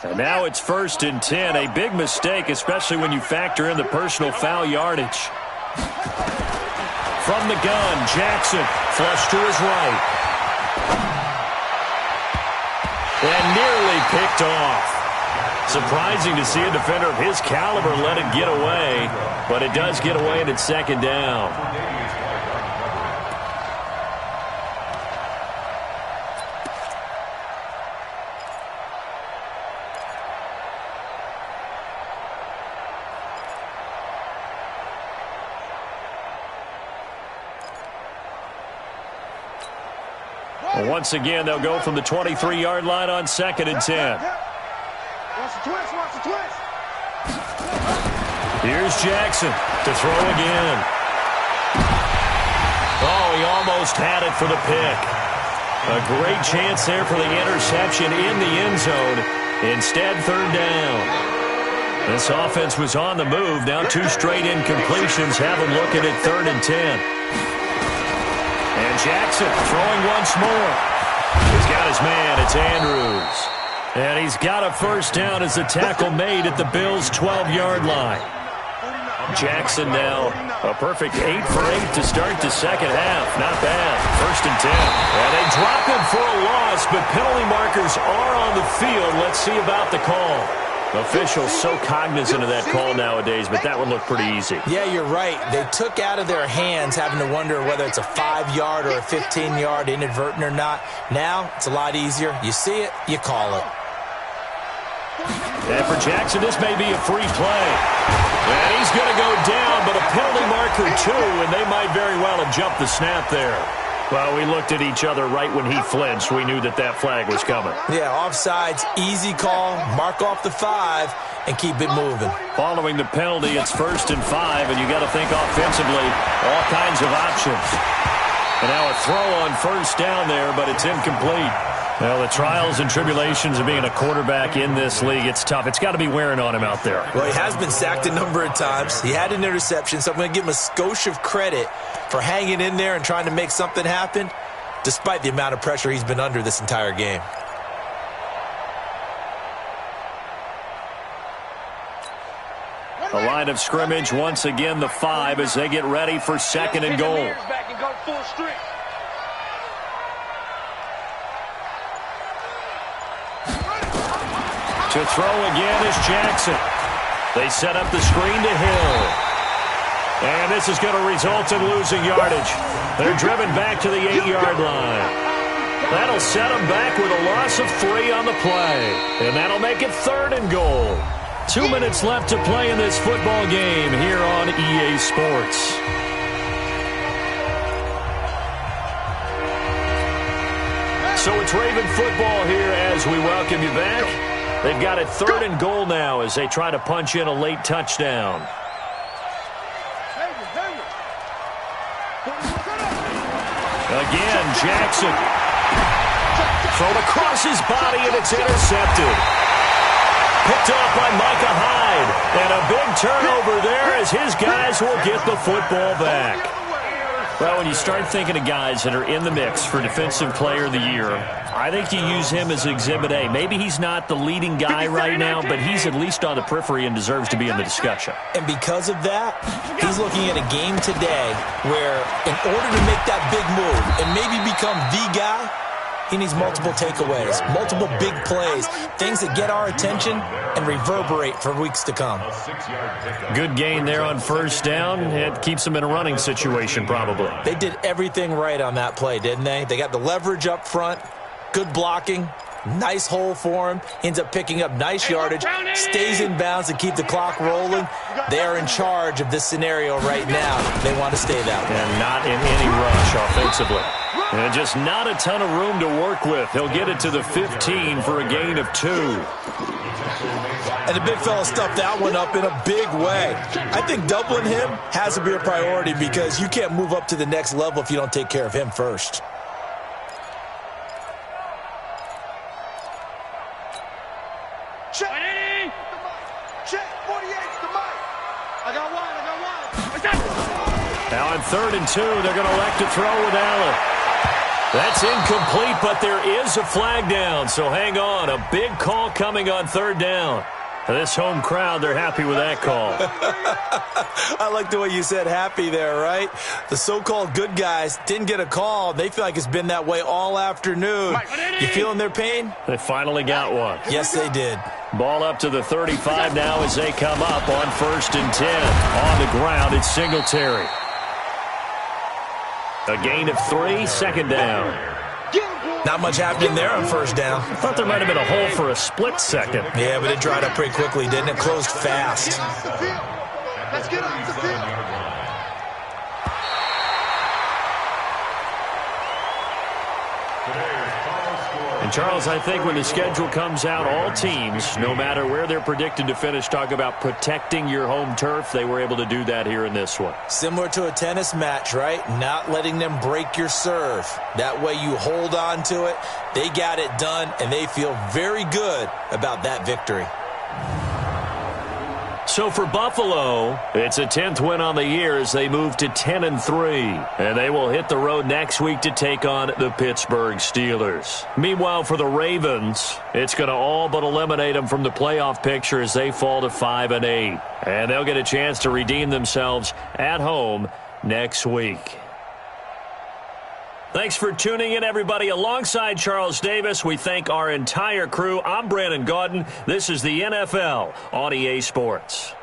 A: And now it's 1st and 10. A big mistake, especially when you factor in the personal foul yardage. From the gun, Jackson, flush to his right. And nearly picked off. Surprising to see a defender of his caliber let it get away, but it does get away and it's 2nd down. Once again, they'll go from the 23-yard line on 2nd and 10.
B: Watch the twist, watch the twist.
A: Here's Jackson to throw again. Oh, he almost had it for the pick. A great chance there for the interception in the end zone. Instead, 3rd down. This offense was on the move. Now 2 straight incompletions have them looking at 3rd and 10. And Jackson throwing once more. He's got his man. It's Andrews. And he's got a first down as the tackle made at the Bills' 12-yard line. Jackson now a perfect 8 for 8 to start the second half. Not bad. 1st and 10. And they drop him for a loss, but penalty markers are on the field. Let's see about the call. Officials so cognizant of that call nowadays, but that would look pretty easy.
C: Yeah, you're right. They took out of their hands having to wonder whether it's a 5-yard or a 15-yard inadvertent or not. Now, it's a lot easier. You see it, you call it.
A: And for Jackson, this may be a free play. And he's going to go down, but a penalty marker too, and they might very well have jumped the snap there. Well, we looked at each other right when he flinched. We knew that that flag was coming.
C: Yeah, offsides, easy call, mark off the 5, and keep it moving.
A: Following the penalty, it's 1st and 5, and you got to think offensively, all kinds of options. And now a throw on first down there, but it's incomplete. Well, the trials and tribulations of being a quarterback in this league, it's tough. It's got to be wearing on him out there.
C: Well, he has been sacked a number of times. He had an interception, so I'm going to give him a skosh of credit for hanging in there and trying to make something happen, despite the amount of pressure he's been under this entire game.
A: The line of scrimmage, once again, the 5 as they get ready for 2nd and goal. To throw again is Jackson. They set up the screen to Hill. And this is going to result in losing yardage. They're driven back to the 8-yard line. That'll set them back with a loss of 3 on the play. And that'll make it 3rd and goal. 2 minutes left to play in this football game here on EA Sports. So it's Raven football here as we welcome you back. They've got it 3rd and goal now as they try to punch in a late touchdown. Again, Jackson. Thrown across his body, and it's intercepted. Picked off by Micah Hyde. And a big turnover there as his guys will get the football back. Well, when you start thinking of guys that are in the mix for Defensive Player of the Year, I think you use him as Exhibit A. Maybe he's not the leading guy right now, but he's at least on the periphery and deserves to be in the discussion.
C: And because of that, he's looking at a game today where in order to make that big move and maybe become the guy, he needs multiple takeaways, multiple big plays, things that get our attention and reverberate for weeks to come.
A: Good gain there on first down. It keeps them in a running situation probably.
C: They did everything right on that play, didn't they? They got the leverage up front, good blocking, nice hole for him, ends up picking up nice yardage, stays in bounds to keep the clock rolling. They are in charge of this scenario right now. They want to stay that way.
A: And not in any rush offensively. And just not a ton of room to work with. He'll get it to the 15 for a gain of 2.
C: And the big fella stuffed that one up in a big way. I think doubling him has to be a priority because you can't move up to the next level if you don't take care of him first.
B: Check. Check. 48's the mic. I got one.
A: Now on 3rd and 2, they're going to elect to throw with Allen. That's incomplete, but there is a flag down, so hang on. A big call coming on 3rd down. This home crowd, they're happy with that call.
C: I like the way you said happy there, right? The so-called good guys didn't get a call. They feel like it's been that way all afternoon. You feeling their pain?
A: They finally got one.
C: Yes, they did.
A: Ball up to the 35 now as they come up on 1st and 10. On the ground, it's Singletary. A gain of 3, 2nd down.
C: Not much happening there on 1st down.
A: I thought there might have been a hole for a split second.
C: Yeah, but it dried up pretty quickly, didn't it? Closed fast.
B: Let's get off the field.
A: And Charles, I think when the schedule comes out, all teams, no matter where they're predicted to finish, talk about protecting your home turf. They were able to do that here in this one.
C: Similar to a tennis match, right? Not letting them break your serve. That way you hold on to it. They got it done, and they feel very good about that victory.
A: So for Buffalo, it's a 10th win on the year as they move to 10-3. And they will hit the road next week to take on the Pittsburgh Steelers. Meanwhile, for the Ravens, it's going to all but eliminate them from the playoff picture as they fall to 5-8. And they'll get a chance to redeem themselves at home next week. Thanks for tuning in, everybody. Alongside Charles Davis, we thank our entire crew. I'm Brandon Gaudin. This is the NFL on EA Sports.